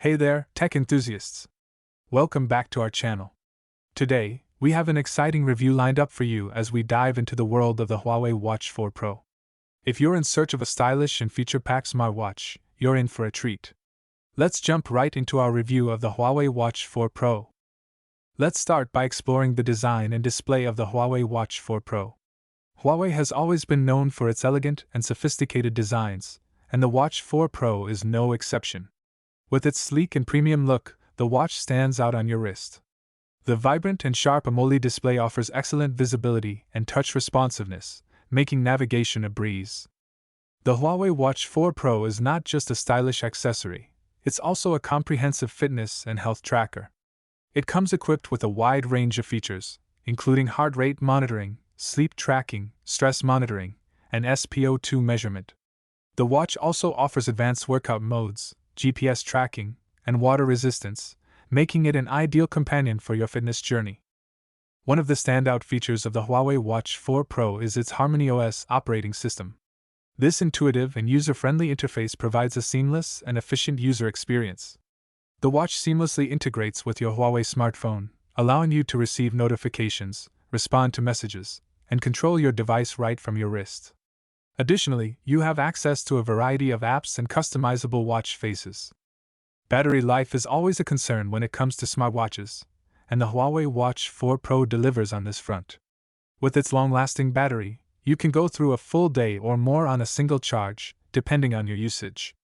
Hey there, tech enthusiasts! Welcome back to our channel. Today, we have an exciting review lined up for you as we dive into the world of the Huawei Watch 4 Pro. If you're in search of a stylish and feature-packed smartwatch, you're in for a treat. Let's jump right into our review of the Huawei Watch 4 Pro. Let's start by exploring the design and display of the Huawei Watch 4 Pro. Huawei has always been known for its elegant and sophisticated designs, and the Watch 4 Pro is no exception. With its sleek and premium look, the watch stands out on your wrist. The vibrant and sharp AMOLED display offers excellent visibility and touch responsiveness, making navigation a breeze. The Huawei Watch 4 Pro is not just a stylish accessory, it's also a comprehensive fitness and health tracker. It comes equipped with a wide range of features, including heart rate monitoring, sleep tracking, stress monitoring, and SpO2 measurement. The watch also offers advanced workout modes, GPS tracking, and water resistance, making it an ideal companion for your fitness journey. One of the standout features of the Huawei Watch 4 Pro is its HarmonyOS operating system. This intuitive and user-friendly interface provides a seamless and efficient user experience. The watch seamlessly integrates with your Huawei smartphone, allowing you to receive notifications, respond to messages, and control your device right from your wrist. Additionally, you have access to a variety of apps and customizable watch faces. Battery life is always a concern when it comes to smartwatches, and the Huawei Watch 4 Pro delivers on this front. With its long-lasting battery, you can go through a full day or more on a single charge, depending on your usage.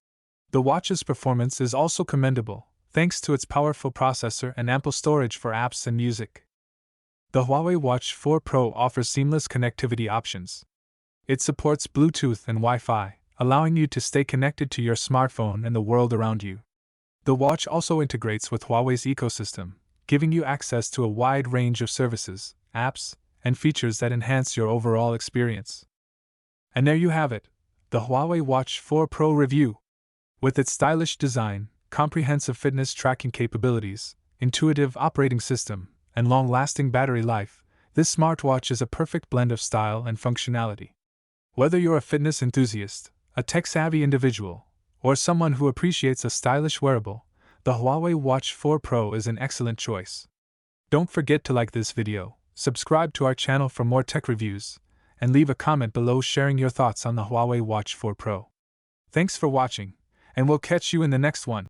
The watch's performance is also commendable, thanks to its powerful processor and ample storage for apps and music. The Huawei Watch 4 Pro offers seamless connectivity options. It supports Bluetooth and Wi-Fi, allowing you to stay connected to your smartphone and the world around you. The watch also integrates with Huawei's ecosystem, giving you access to a wide range of services, apps, and features that enhance your overall experience. And there you have it, the Huawei Watch 4 Pro review. With its stylish design, comprehensive fitness tracking capabilities, intuitive operating system, and long-lasting battery life, this smartwatch is a perfect blend of style and functionality. Whether you're a fitness enthusiast, a tech-savvy individual, or someone who appreciates a stylish wearable, the Huawei Watch 4 Pro is an excellent choice. Don't forget to like this video, subscribe to our channel for more tech reviews, and leave a comment below sharing your thoughts on the Huawei Watch 4 Pro. Thanks for watching, and we'll catch you in the next one.